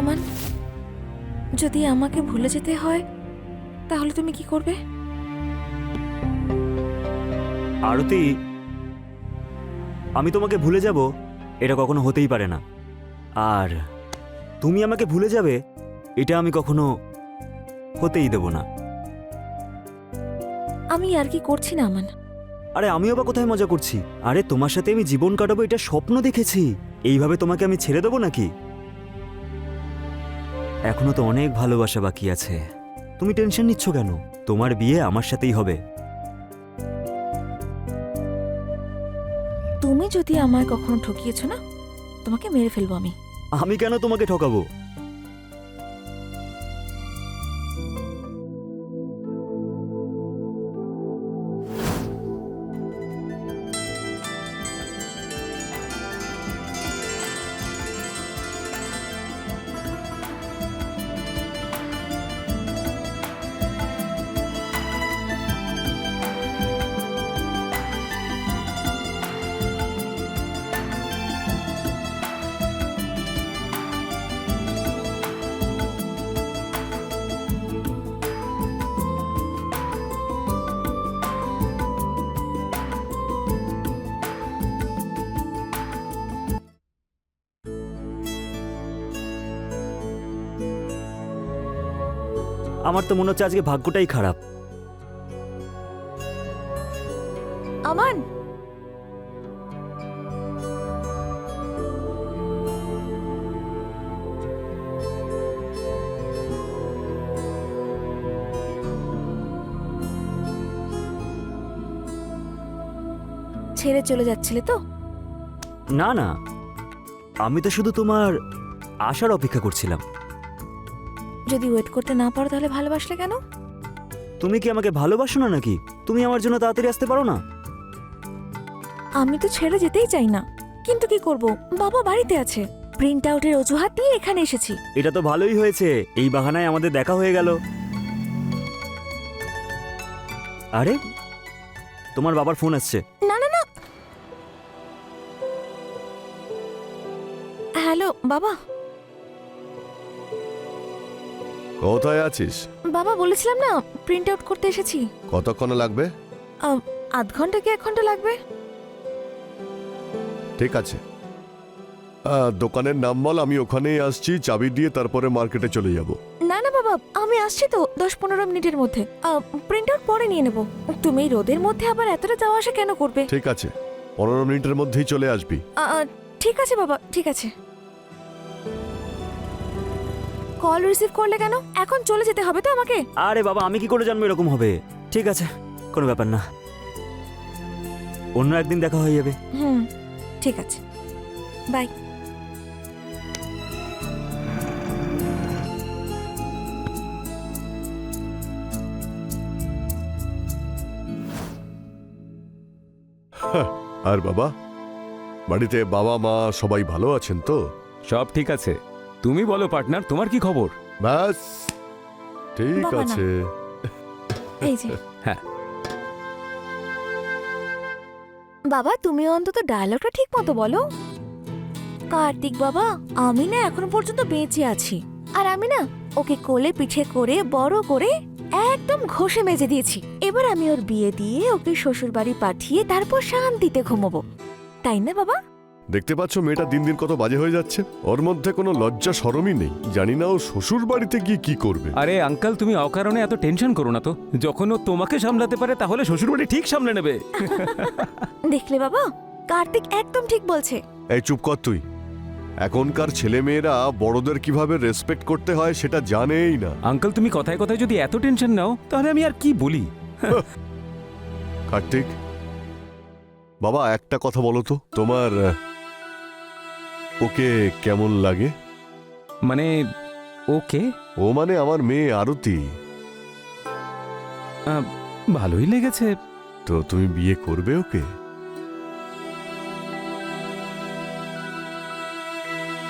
আমান, যদি আমাকে ভুলে যেতে হয় তাহলে তুমি কি করবে? আরতি, আমি তোমাকে ভুলে যাব এটা কখনো হতেই পারে না। আর তুমি আমাকে ভুলে যাবে এটা আমি কখনো হতেই দেব না। আমি আর কি করছি না আমান। আরে আমিও বা কোথায় মজা করছি? আরে তোমার সাথে আমি জীবন কাটাবো এটা স্বপ্ন দেখেছি। এইভাবে তোমাকে আমি ছেড়ে দেবো নাকি? এখনো তো অনেক ভালোবাসা বাকি আছে। তুমি টেনশন নিচ্ছ কেন? তোমার বিয়ে আমার সাথেই হবে। তুমি যদি আমায় কখনো ঠকিয়েছো না, তোমাকে মেরে ফেলবো আমি। আমি কেন তোমাকে ঠকাবো? আমার তো মনে হচ্ছে আজকে ভাগ্যটাই খারাপ। আমান, ছেড়ে চলে যাচ্ছিলে তো? না না, আমি তো শুধু তোমার আসার অপেক্ষা করছিলাম। যদি ওয়েট করতে না পারো তাহলে ভালোবাসলে কেন? তুমি কি আমাকে ভালোবাসো না নাকি? তুমি আমার জন্য তাড়াতাড়ি আসতে পারো না? আমি তো ছেড়ে যেতেই চাই না, কিন্তু কি করব, বাবা বাড়িতে আছে। প্রিন্ট আউটের অজুহাত দিয়ে এখানে এসেছি। এটা তো ভালোই হয়েছে, এই বাহানায় আমাদের দেখা হয়ে গেল। আরে তোমার বাবার ফোন আসছে। না না না। হ্যালো বাবা। কোথায় আছিস? বাবা বলেছিলাম না, প্রিন্ট আউট করতে এসেছি। কতক্ষণ লাগবে? আধ ঘন্টা কি 1 ঘন্টা লাগবে? ঠিক আছে, দোকানের নাম বল, আমি ওখানেই আসছি, চাবি দিয়ে তারপরে মার্কেটে চলে যাব। না না বাবা, আমি আসছি তো 10-15 মিনিটের মধ্যে। প্রিন্ট আউট পরে নিয়ে নেব। তুমি এই রোদের মধ্যে আবার এতটা যাওয়া আসা কেন করবে? ঠিক আছে, 15 মিনিটের মধ্যেই চলে আসবি। ঠিক আছে বাবা, ঠিক আছে। কল রিসিভ করলে কেন? এখন চলে যেতে হবে তো আমাকে? আরে বাবা, আমি কি করে জানবো এরকম হবে? ঠিক আছে, কোনো ব্যাপার না, অন্য একদিন দেখা হয়ে যাবে। ঠিক আছে, বাই। আর বাবা, বাড়িতে বাবা মা সবাই ভালো আছেন তো? সব ঠিক আছে। তুমি বলো পার্টনার, তোমার কি খবর? ব্যাস ঠিক বাবা না। আছে। এই যে হ্যাঁ, বাবা, তুমি অন্তত ডায়লগটা ঠিক মতো বলো। কার্তিক বাবা, আমি না এখনো পর্যন্ত বেঁচে আছি, আর আমি না ওকে কোলে পিঠে করে বড় করে একদম ঘষে মেজে দিয়েছি। এবার আমি ওর বিয়ে দিয়ে ওকে শ্বশুর বাড়ি পাঠিয়ে তারপর শান্তিতে ঘুমোবো, তাই না বাবা? দেখতে পাচ্ছ মেয়েটা দিন দিন কত বাজে হয়ে যাচ্ছে। ওর মধ্যে কোনো লজ্জা শরমই নেই। জানি না ও শ্বশুর বাড়িতে গিয়ে কি করবে। আরে আঙ্কেল, তুমি অকারণে এত টেনশন করো না তো। যখন ও তোমাকে সামলাতে পারে তাহলে শ্বশুরবাড়ি ঠিক সামলে নেবে। দেখলে বাবা, কার্তিক একদম ঠিক বলছে। এই চুপ কর তুই। এখনকার ছেলে মেয়েরা বড়দের কিভাবে রেসপেক্ট করতে হয় সেটা জানেই না। আঙ্কেল, তুমি কথায় কথায় যদি এত টেনশন নাও তাহলে আমি আর কি বলি। কার্তিক বাবা, একটা কথা বলো তো, তোমার ওকে কেমন লাগে? মানে ওকে ও মানে আমার মেয়ে আরতি। ভালোই লেগেছে। তো তুমি বিয়ে করবে ওকে?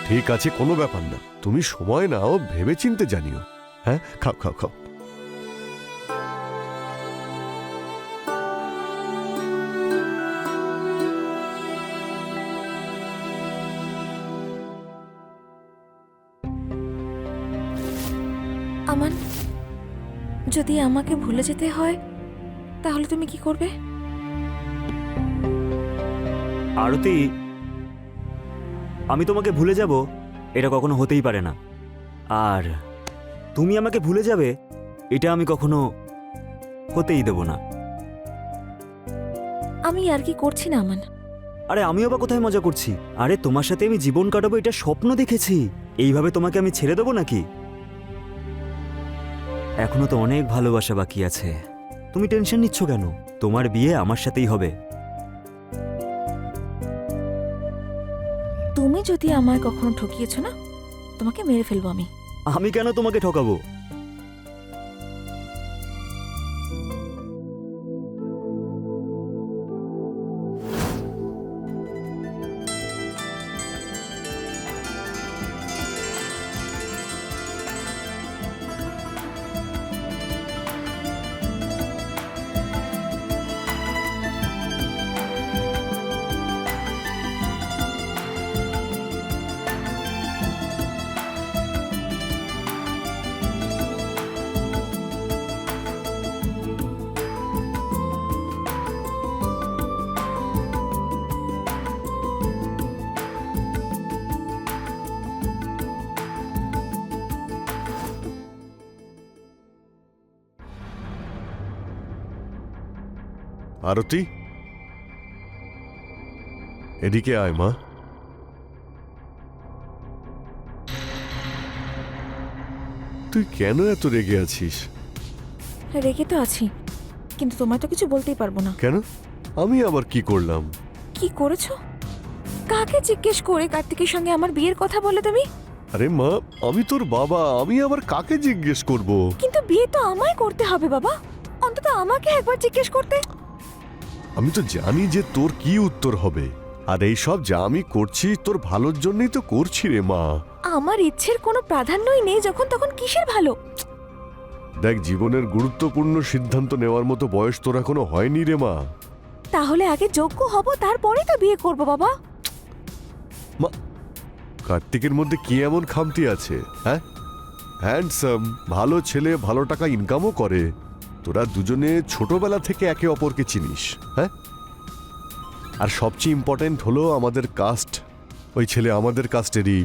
ঠিক আছে, কোনো ব্যাপার না, তুমি সময় নাও, ভেবেচিন্তে জানিও। হ্যাঁ, খাও খাও খাও। আমান, যদি আমাকে ভুলে যেতে হয় তাহলে তুমি কি করবে? আরতি, আমি তোমাকে ভুলে যাব এটা কখনো হতেই পারে না। আর তুমি আমাকে ভুলে যাবে এটা আমি কখনো হতেই দেব না। আমি আর কি করছি না আমান। আরে আমিও বা কোথায় মজা করছি? আরে তোমার সাথে আমি জীবন কাটাবো এটা স্বপ্ন দেখেছি। এইভাবে তোমাকে আমি ছেড়ে দেবো নাকি? এখনো তো অনেক ভালোবাসা বাকি আছে। তুমি টেনশন নিচ্ছ কেন? তোমার বিয়ে আমার সাথেই হবে। তুমি যদি আমায় কখনো ঠকিয়েছো না, তোমাকে মেরে ফেলবো আমি। আমি কেন তোমাকে ঠকাবো? আরতি, এদিকে আয় মা। তুই কেন এত রেগে আছিস? রেগে তো আছি, কিন্তু তোমায় তো কিছু বলতেই পারবো না। কেন? আমি আবার কি করলাম? কি করেছো? কাকে জিজ্ঞেস করে কার্তিকের সঙ্গে আমার বিয়ের কথা বলে তুমি? আরে মা, আমি তোর বাবা, আমি আবার কাকে জিজ্ঞেস করব? কিন্তু বিয়ে তো আমায় করতে হবে বাবা, অন্তত আমাকে একবার জিজ্ঞেস করতে। আমি তো জানি যে তোর কি উত্তর হবে, আর এই সব যা আমি করছি তোর ভালোর জন্যই তো করছি রে মা। আমার ইচ্ছের কোনো প্রাধান্যই নেই যখন তখন কিসের ভালো? দেখ, জীবনের গুরুত্বপূর্ণ সিদ্ধান্ত নেওয়ার মতো বয়স তোর এখনো হয়নি রে মা। তাহলে আগে যোগ্য হব, তারপরে তো বিয়ে করব বাবা। মা, কার্তিকের মধ্যে কি এমন খামতি আছে? হ্যাঁ, হ্যান্ডসাম, ভালো ছেলে, ভালো টাকা ইনকামও করে। তোরা দুজনে ছোটবেলা থেকে একে অপরকে চিনিস। হ্যাঁ, আর সবচেয়ে ইম্পর্টেন্ট হলো আমাদের কাস্ট। ওই ছেলে আমাদের কাস্টেরই।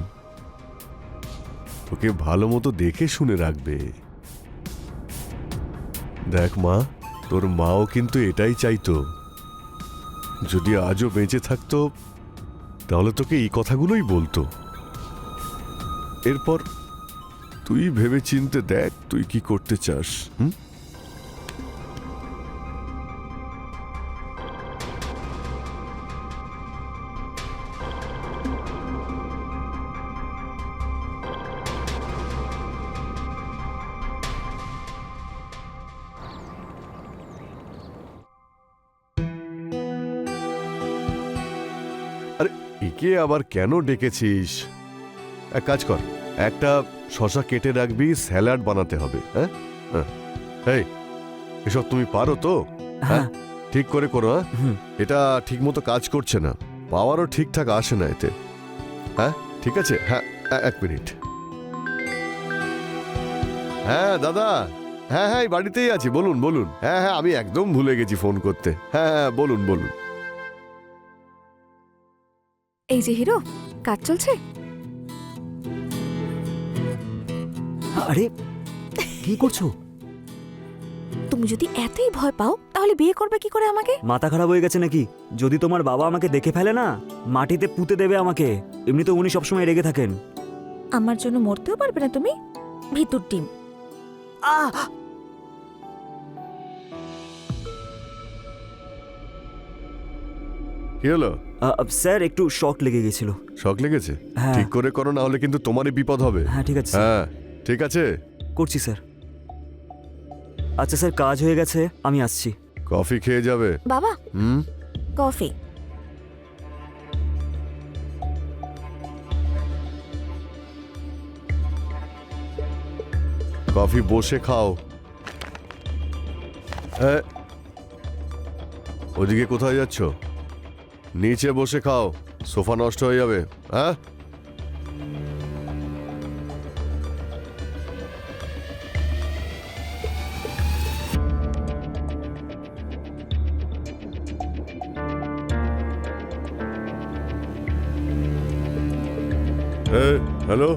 তোকে ভালো মতো দেখে শুনে রাখবে। দেখ মা, তোর মাও কিন্তু এটাই চাইতো। যদি আজও বেঁচে থাকতো তাহলে তোকে এই কথাগুলোই বলতো। এরপর তুই ভেবে চিনতে দেখ তুই কি করতে চাস। হুম? আরে একে আবার কেন ডেকেছিস? এক কাজ কর, একটা শশা কেটে রাখবি, স্যালাড বানাতে হবে। হ্যাঁ হ্যাঁ, এই এসব তুমি পারো তো? হ্যাঁ, ঠিক করে করো। হ্যাঁ, হুম। এটা ঠিক মতো কাজ করছে না, পাওয়ারও ঠিকঠাক আসে না এতে। হ্যাঁ ঠিক আছে, হ্যাঁ এক মিনিট। হ্যাঁ দাদা, হ্যাঁ হ্যাঁ, এই বাড়িতেই আছি, বলুন বলুন। হ্যাঁ হ্যাঁ, আমি একদম ভুলে গেছি ফোন করতে। হ্যাঁ হ্যাঁ, বলুন বলুন। এই যে হিরো, কাজ চলছে? আরে কি করছো? তুমি যদি এতই ভয় পাও তাহলে বিয়ে করবে কি করে আমাকে? মাথা খারাপ হয়ে গেছে নাকি? যদি তোমার বাবা আমাকে দেখে ফেলে না, মাটিতে পুঁতে দেবে আমাকে। এমনিতে উনি সবসময় রেগে থাকেন। আমার জন্য মরতেও পারবে না তুমি, ভিতর টিম। কি হলো? স্যার, একটু শক লেগে গেছিল। শক লেগেছে? হ্যাঁ। ঠিক করে করো, না হলে কিন্তু তোমারই বিপদ হবে। হ্যাঁ ঠিক আছে স্যার। হ্যাঁ ঠিক আছে, করছি স্যার। আচ্ছা স্যার, কাজ হয়ে গেছে, আমি আসছি। কফি খেয়ে যাবে। বাবা, হুম, কফি। কফি বসে খাও। ওদিকে কোথায় যাচ্ছ? নিচে বসে খাও, সোফা নষ্ট হয়ে যাবে। হ্যাঁ হ্যালো,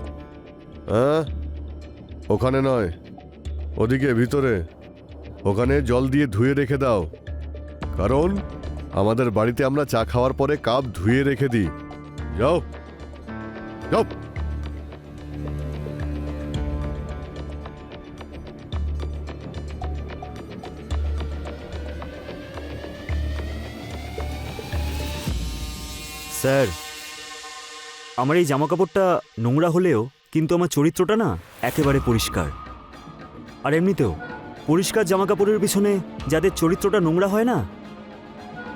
হ্যাঁ, ওখানে নয়, ওদিকে ভিতরে। ওখানে জল দিয়ে ধুয়ে রেখে দাও, কারণ আমাদের বাড়িতে আমরা চা খাওয়ার পরে কাপ ধুয়ে রেখে দিই। যাও যাও। স্যার, আমার এই জামা কাপড়টা নোংরা হলেও কিন্তু আমার চরিত্রটা না একেবারে পরিষ্কার। আর এমনিতেও পরিষ্কার জামা কাপড়ের পিছনে যাদের চরিত্রটা নোংরা হয় না,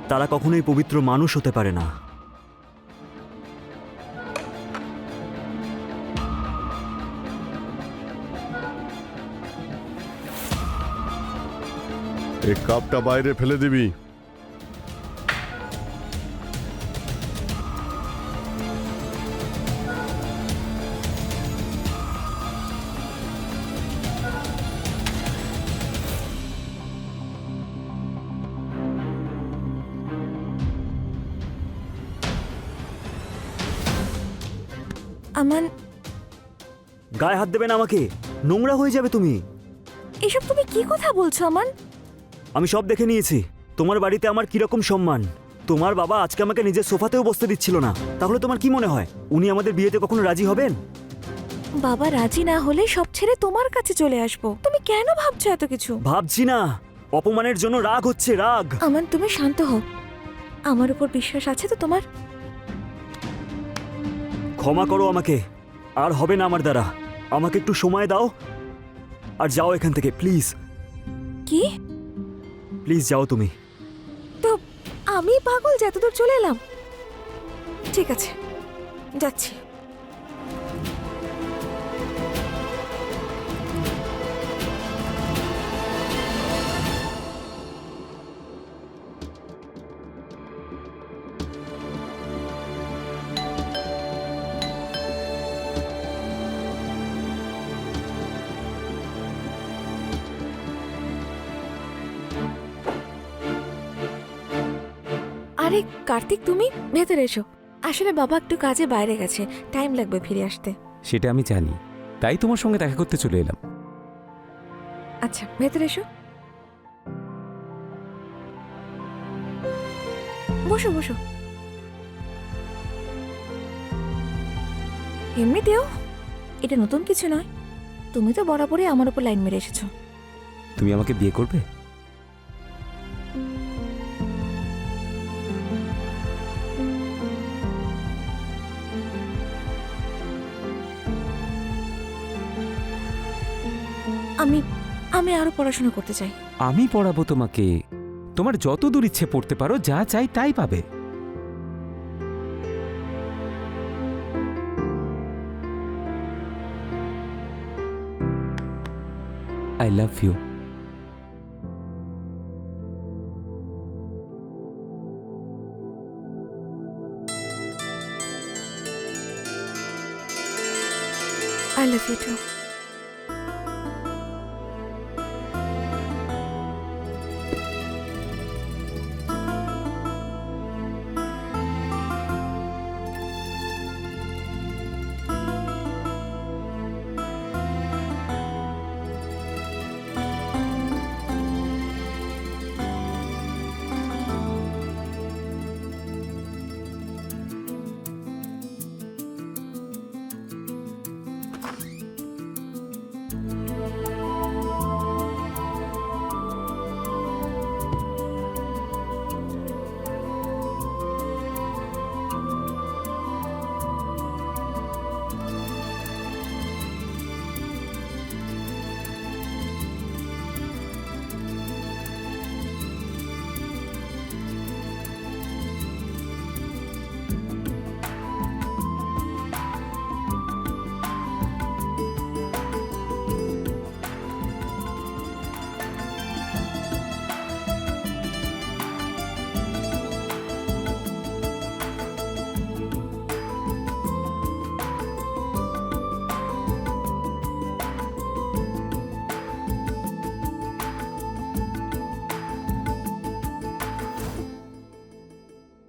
তারা কখনোই পবিত্র মানুষ হতে পারে না। এই কাপটা বাইরে ফেলে দিবি। আমান, গায়ে হাত দেবে না আমাকে, নোংরা হয়ে যাবে তুমি। এসব তুমি কি কথা বলছো আমান? আমি সব দেখে নিয়েছি, তোমার বাড়িতে আমার কিরকম সম্মান। তোমার বাবা আজকে আমাকে নিজের সোফাতেও বসতে দিচ্ছিল না। তাহলে তোমার কি মনে হয় উনি আমাদের বিয়েতে কখনো রাজি হবেন? বাবা রাজি না হলে সব ছেড়ে তোমার কাছে চলে আসবো। তুমি কেন ভাবছো এত কিছু? ভাবছি না, অপমানের জন্য রাগ হচ্ছে, রাগ। আমান, তুমি শান্ত হও। আমার উপর বিশ্বাস আছে তো তোমার? ক্ষমা করো আমাকে, আর হবে না আমার দ্বারা। আমাকে একটু সময় দাও আর যাও এখান থেকে, প্লিজ। কি? প্লিজ যাও তুমি। তো আমি পাগল যে এতদূর চলে এলাম? ঠিক আছে, যাচ্ছি। আরে কার্তিক, তুমি ভেতরে এসো। আসলে বাবা একটু কাজে বাইরে গেছে, টাইম লাগবে ফিরে আসতে। সেটা আমি জানি, তাই তোমার সঙ্গে দেখা করতে চলে এলাম। আচ্ছা, ভেতরে এসো। বসো বসো। এমনিতেও এটা নতুন কিছু নয়, তুমি তো বরাবরই আমার উপর লাইন মেরে এসেছো। তুমি আমাকে বিয়ে করবে? আমি আমি আরো পড়াশোনা করতে চাই। আমি পড়াবো তোমাকে, তোমার যত দূর ইচ্ছে পড়তে পারো, যা চাই তাই পাবে। I love you. I love you too.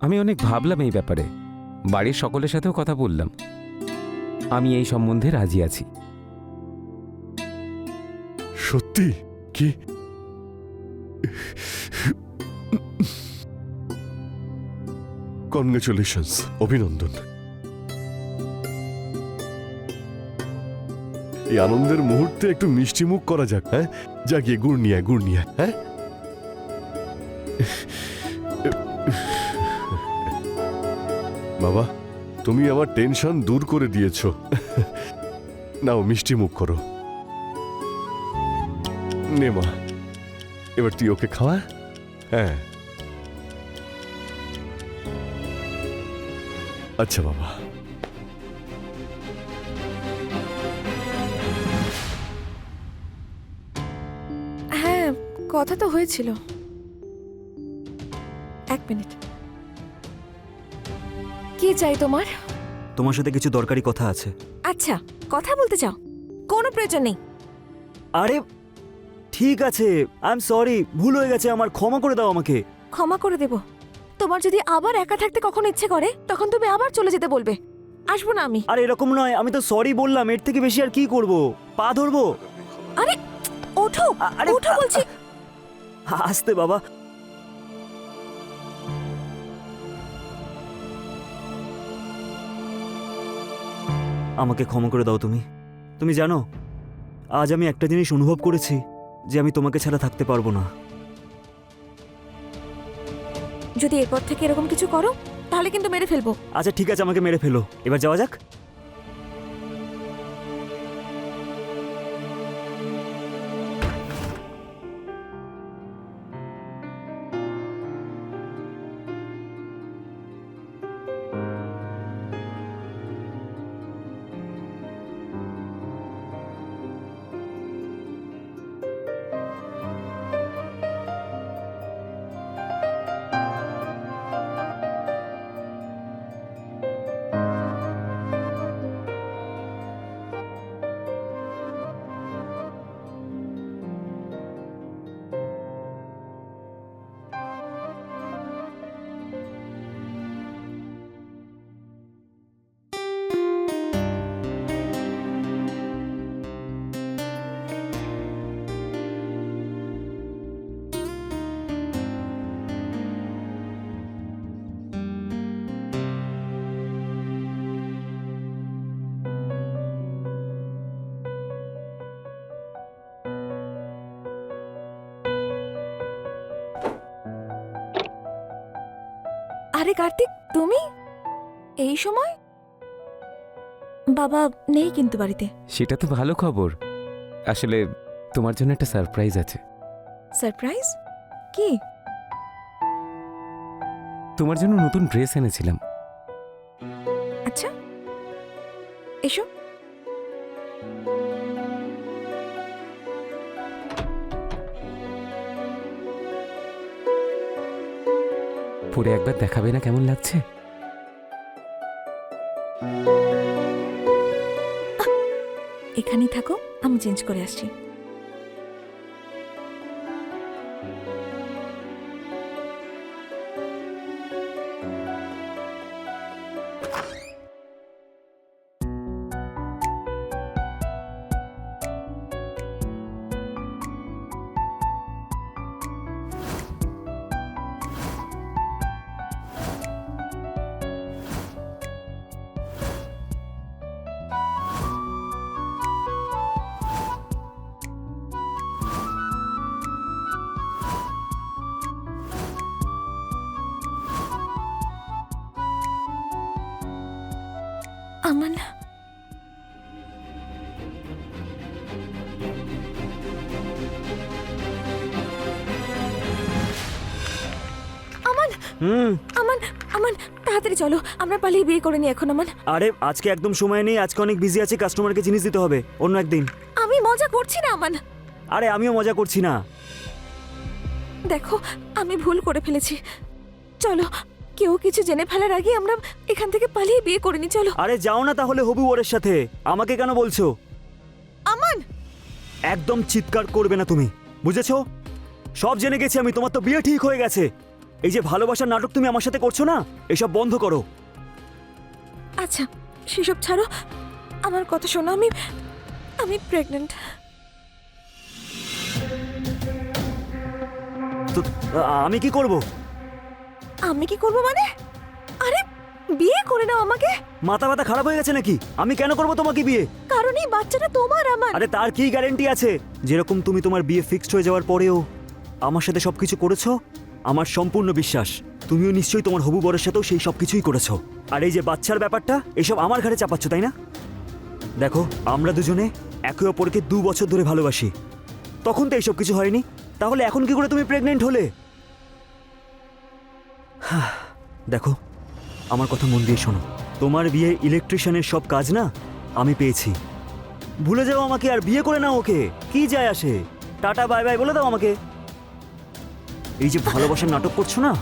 আমি অনেক ভাবলাম এই ব্যাপারে, বাড়ির সকলের সাথেও কথা বললাম। আমি এই সম্বন্ধে রাজি আছি। সত্যি? কি? কনগ্রেচুলেশনস, অভিনন্দন। এই আনন্দের মুহূর্তে একটু মিষ্টি মুখ করা যাক। হ্যাঁ, যা গিয়ে গুড় নিয়ে আয়, গুড় নিয়ে আয়, হ্যাঁ। বাবা, তুমি আমার টেনশন দূর করে দিয়েছো। নাও মিষ্টি মুখ করো। নে মা, এবার তুই ওকে খাওয়া। হ্যাঁ, আচ্ছা বাবা। হ্যাঁ, কথা তো হয়েছিল। এক মিনিট। কি চাই তোমার? তোমার সাথে কিছু দরকারি কথা আছে। আচ্ছা, কথা বলতে চাও? কোনো প্রয়োজন নেই। আরে ঠিক আছে, আই এম সরি, ভুল হয়ে গেছে আমার, ক্ষমা করে দাও আমাকে। ক্ষমা করে দেব। তোমার যদি আবার একা থাকতে কখনো ইচ্ছে করে তখন তুমি আবার চলে যেতে বলবে, আসবো না আমি। আরে এরকম নয়, আমি তো সরি বললাম, এর থেকে বেশি আর কি করব? পা ধরবো? আরে ওঠো, আরে ওঠো বলছি। আস্তে বাবা। আমাকে ক্ষমা করে দাও তুমি। তুমি জানো, আজ আমি একটা জিনিস অনুভব করেছি, যে আমি তোমাকে ছাড়া থাকতে পারবো না। যদি এরপর থেকে এরকম কিছু করো তাহলে কিন্তু মেরে ফেলবো। আচ্ছা ঠিক আছে, আমাকে মেরে ফেলো, এবার যাওয়া যাক। আরে কার্তিক, তুমি এই সময়? বাবা নেই কিন্তু বাড়িতে। সেটা তো ভালো খবর। আসলে তোমার জন্য একটা সারপ্রাইজ আছে। সারপ্রাইজ? কি? তোমার জন্য নতুন ড্রেস এনেছিলাম। আচ্ছা, এসো। পরে একবার দেখাবে না কেমন লাগছে? এখানেই থাকো, আমি চেঞ্জ করে আসছি। আমান, আমান, আমান, আমান, তাড়াতাড়ি চলো, আমরা পালিয়ে বিয়ে করে নি এখন। আমান, আরে আজকে একদম সময় নেই, আজকে অনেক বিজি আছি, কাস্টমারকে জিনিস দিতে হবে, অন্য একদিন। আমি মজা করছি না আমান। আরে আমিও মজা করছি না। দেখো, আমি ভুল করে ফেলেছি। চলো, কেউ কিছু জেনে ফেলার আগে আমরা এখান থেকে পালিয়ে বিয়ে করে নি। চলো। আরে যাও না তাহলে হবু ওরের সাথে, আমাকে কেন বলছো? আমান, একদম চিৎকার করবে না তুমি, বুঝেছো? সব জেনে গেছি আমি, তোমার তো বিয়ে ঠিক হয়ে গেছে। এই যে ভালোবাসার নাটক তুমি আমার সাথে করছো না, এসব বন্ধ করো। আচ্ছা সেসব ছাড়ো, আমার কথা শোনো, আমি প্রেগনেন্ট। তো আমি কি করব? আমি কি করব মানে? আরে বিয়ে করে নাও আমাকে। মাথা ব্যথা খারাপ হয়ে গেছে নাকি? আমি কেন করব তোমাকে বিয়ে? কারণ এই বাচ্চাটা তোমার আমার। আরে তার কি গ্যারান্টি আছে? যেরকম তুমি তোমার বিয়ে ফিক্সড হয়ে যাওয়ার পরেও আমার সাথে সবকিছু করেছো, আমার সম্পূর্ণ বিশ্বাস তুমিও নিশ্চয়ই তোমার হবু বরের সাথেও সেই সব কিছুই করেছো। আর এই যে বাচ্চার ব্যাপারটা, এসব আমার ঘাড়ে চাপাচ্ছ, তাই না? দেখো, আমরা দুজনে একে অপরকে 2 বছর ধরে ভালোবাসি, তখন তো এইসব কিছু হয়নি। তাহলে এখন কি করে তুমি প্রেগনেন্ট হলে? দেখো, আমার কথা মন দিয়ে শোনো। তোমার বিয়ে ইলেকট্রিশিয়ানের সব কাজ না আমি পেয়েছি। ভুলে যাও আমাকে আর বিয়ে করে নাও ওকে, কি যায় আসে? টাটা বাই বাই বলে দাও আমাকে। এই যে ভালোবাসার নাটক করছো না,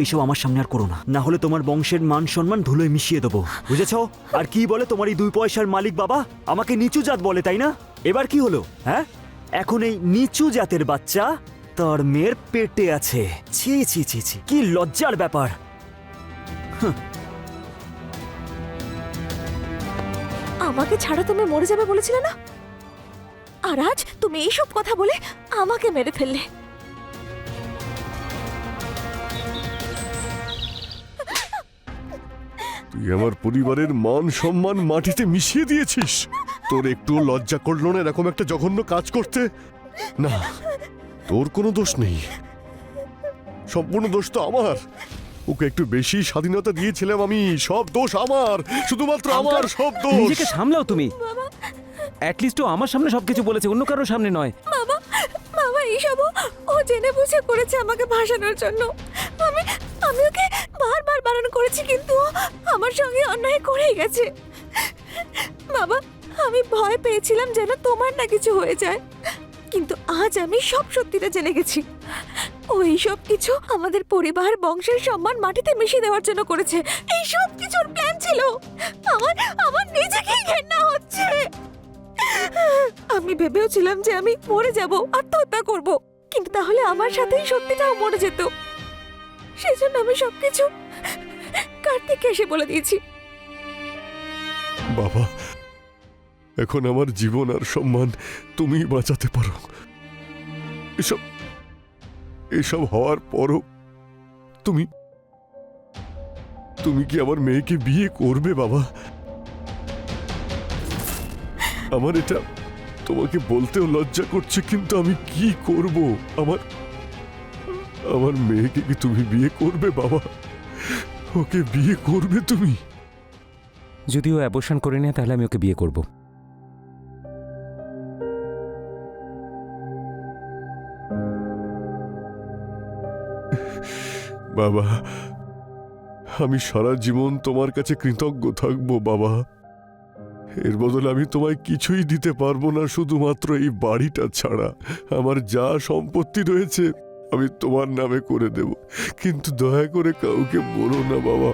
এইসব আমার সামনে আর করো না, না হলে তোমার বংশের মান সম্মান ধুলোয় মিশিয়ে দেবো, বুঝেছো? আর কি বলে তোমার এই 2 পয়সার মালিক বাবা আমাকে নিচু জাত বলে, তাই না? এবার কি হলো? হ্যাঁ, এখন এই নিচু জাতের বাচ্চা তার মেয়ের পেটে আছে। ছি ছি ছি ছি, কি লজ্জার ব্যাপার। আমাকে ছাড়া তুমি মরে যাবে বলেছিলে না, আর আজ তুমি এইসব কথা বলে আমাকে মেরে ফেললে। তুই আমার পরিবারের মান সম্মান মাটিতে মিশিয়ে দিয়েছিস। তোর একটু লজ্জা করলো না এরকম একটা জঘন্য কাজ করতে? না, তোর কোনো দোষ নেই, সম্পূর্ণ দোষ তো আমার। ওকে একটু বেশি স্বাধীনতা দিয়েছিলাম আমি, সব দোষ আমার, শুধুমাত্র আমার সব দোষ। নিজেকে সামলাও তুমি। অ্যাটলিস্ট ও আমার সামনে সবকিছু বলেছে, অন্য কারোর সামনে নয়। বাবা, বাবা, এইসব ও জেনে বুঝে করেছে আমাকে ভাসানোর জন্য। আমি ওকে বারবার বারণ করেছি, কিন্তু ও আমার সঙ্গে অন্যায় করেই গেছে। বাবা, আমি ভয় পেয়েছিলাম যেন তোমার না কিছু হয়ে যায়, কিন্তু আজ আমি সব সত্যিটা জেনে গেছি। ওই সব কিছু আমাদের পরিবার বংশের সম্মান মাটিতে মিশিয়ে দেওয়ার জন্য করেছে। এই সব কিছুর প্ল্যান ছিল। আমার নিজেকেই ঘেন্না হচ্ছে। আমি ভেবেওছিলাম যে আমি মরে যাব, আত্মহত্যা করব, কিন্তু তাহলে আমার সাথেই সত্যিটাও মরে যেত। সেজন্য আমি সবকিছু কার্তিককে এসে বলে দিয়েছি। বাবা, এখন আমার জীবন আর সম্মান তুমি বাঁচাতে পারো। এসব হওয়ার পরও তুমি কি আমার মেয়েকে বিয়ে করবে বাবা? আমার এটা তোমাকে বলতেও লজ্জা করছে, কিন্তু আমি কি করব? আমার মেয়েকে কি তুমি বিয়ে করবে বাবা? ওকে বিয়ে করবে তুমি? যদি ও অ্যাবর্শন করে নেয় তাহলে আমি ওকে বিয়ে করব। বাবা, আমি সারা জীবন তোমার কাছে কৃতজ্ঞ থাকবো বাবা। এর বদলে আমি তোমায় কিছুই দিতে পারবো না, শুধুমাত্র এই বাড়িটা ছাড়া। আমার যা সম্পত্তি রয়েছে আমি তোমার নামে করে দেব, কিন্তু দয়া করে কাউকে বলো না বাবা।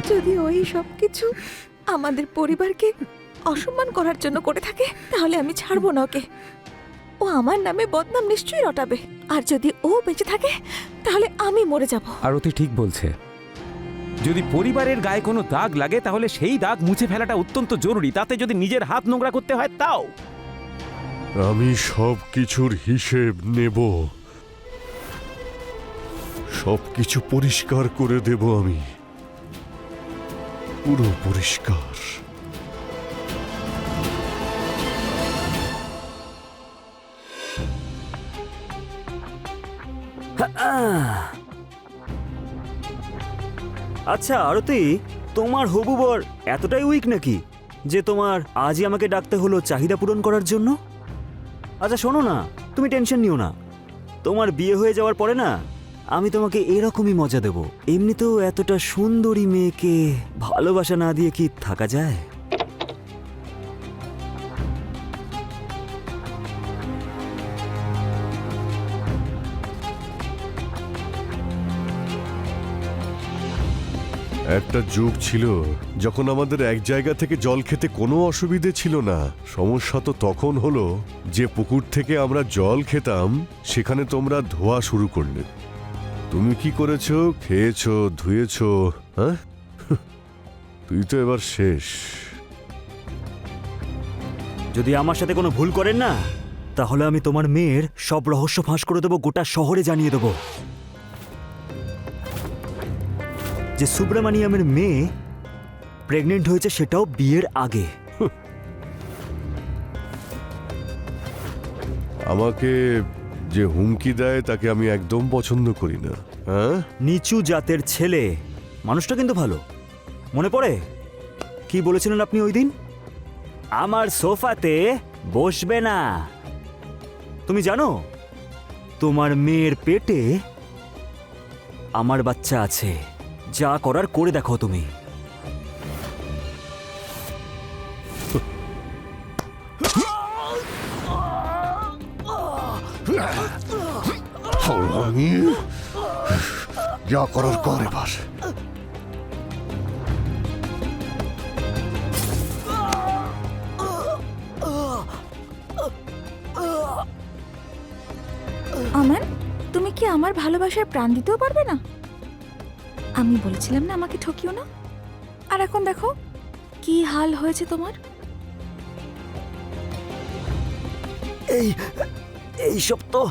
যদি ওই সব কিছু আমাদের পরিবারকে অসম্মান করার জন্য করে থাকে, তাহলে আমি ছাড়বো না ওকে। ও আমার নামে বদনাম নিশ্চয়ই রটাবে, আর যদি ও বেঁচে থাকে তাহলে আমি মরে যাব। আরতি ঠিক বলছে। যদি পরিবারের গায়ে কোনো দাগ লাগে তাহলে সেই দাগ মুছে ফেলাটা অত্যন্ত জরুরি, তাতে যদি নিজের হাত নোংরা করতে হয় তাও। আমি সব কিছুর হিসেব নেব, সবকিছু পরিষ্কার করে দেব আমি, পুরো পরিষ্কার। আচ্ছা আরতি, তোমার হবু বর এতটাই উইক নাকি যে তোমার আজই আমাকে ডাকতে হলো চাহিদা পূরণ করার জন্য? আচ্ছা শোনো না, তুমি টেনশন নিও না, তোমার বিয়ে হয়ে যাওয়ার পরে না আমি তোমাকে এরকমই মজা দেব। এমনিতেও এতটা সুন্দরী মেয়েকে ভালোবাসা না দিয়ে কি থাকা যায়? একটা যুগ ছিল যখন আমাদের এক জায়গা থেকে জল খেতে কোনো অসুবিধে ছিল না। সমস্যা তো তখন হলো যে পুকুর থেকে আমরা জল খেতাম, সেখানে তোমরা ধোয়া শুরু করলে। তুমি কি করেছো, খেয়েছো, ধুয়েছো, হ্যাঁ? তুই তো এবার শেষ। যদি আমার সাথে কোনো ভুল করেন না, তাহলে আমি তোমার মেয়ের সব রহস্য ফাঁস করে দেবো, গোটা শহরে জানিয়ে দেবো যে সুব্রামানিয়ামের মেয়ে প্রেগনেন্ট হয়েছে, সেটাও বিয়ের আগে। আমাকে যে হুমকি দেয় তাকে আমি একদম পছন্দ করি না। হ্যাঁ, নিচু জাতের ছেলে। মানুষটা কিন্তু ভালো। মনে পড়ে কি বলেছিলেন আপনি ওই দিন? আমার সোফাতে বসবে না। তুমি জানো তোমার মেয়ের পেটে আমার বাচ্চা আছে। যা করার করে দেখো তুমি। আমি যা করার কর এবার। আমান, তুমি কি আমার ভালোবাসার প্রাণ দিতেও পারবে না? আমি বলেছিলাম না আমাকে ঠকিও না। আর এখন দেখো কি হাল হয়েছে তোমার। এইসব তো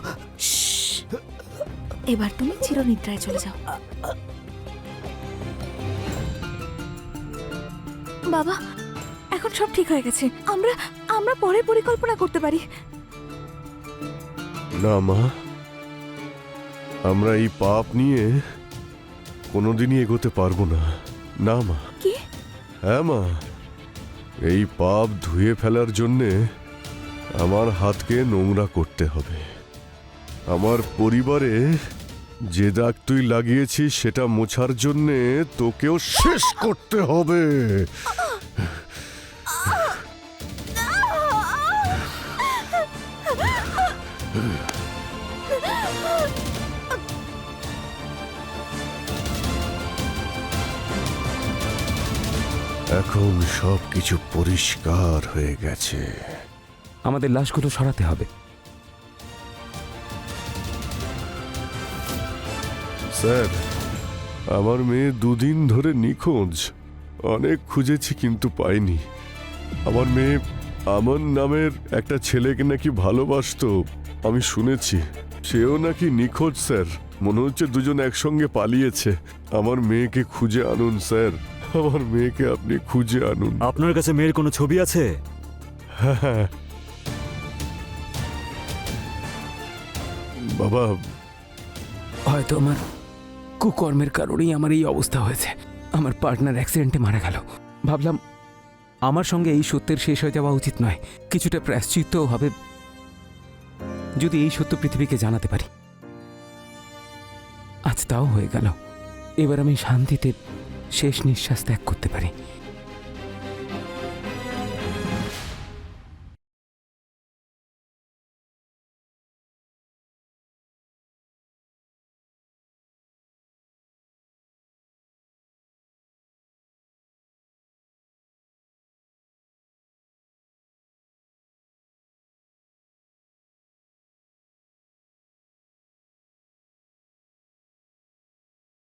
এবার তুমি চিরনিদ্রায় চলে যাও। বাবা, এখন সব ঠিক হয়ে গেছে। আমরা আমরা পরে পরিকল্পনা করতে পারি। না মা, আমরা এই পাপ নিয়ে কোনোদিনই এগোতে পারবো না। না মা। কি? হ্যাঁ মা, এই পাপ ধুয়ে ফেলার জন্যে আমার হাতকে নোংরা করতে হবে। আমার পরিবারে যে দাগ তুই লাগিয়েছিস সেটা মোছার জন্যে তোকেও শেষ করতে হবে। এখন সব কিছু পরিষ্কার হয়ে গেছে। আমাদের লাশগুলো সরাতে হবে। স্যার, আমার মেয়ে দুদিন ধরে নিখোঁজ। অনেক খুঁজেছি কিন্তু পাইনি। আমার মেয়ে আমন নামের একটা ছেলেকে নাকি ভালোবাসতো, আমি শুনেছি। সেও নাকি নিখোঁজ স্যার। মনে হচ্ছে দুজন একসঙ্গে পালিয়েছে। আমার মেয়েকে খুঁজে আনুন স্যার, আমার মেয়েকে আপনি খুঁজে আনুন। আপনার কাছে মেয়ের কোনো ছবি আছে? হ্যাঁ বাবা, হয়তো আমার কুকর্মের কারণেই আমার এই অবস্থা হয়েছে। আমার পার্টনার অ্যাক্সিডেন্টে মারা গেল। ভাবলাম আমার সঙ্গে এই সত্যের শেষ হয়ে যাওয়া উচিত নয়। কিছুটা প্রায়শ্চিত্তও হবে যদি এই সত্য পৃথিবীকে জানাতে পারি। আজ তাও হয়ে গেল। এবার আমি শান্তিতে শেষ নিঃশ্বাস ত্যাগ করতে পারি।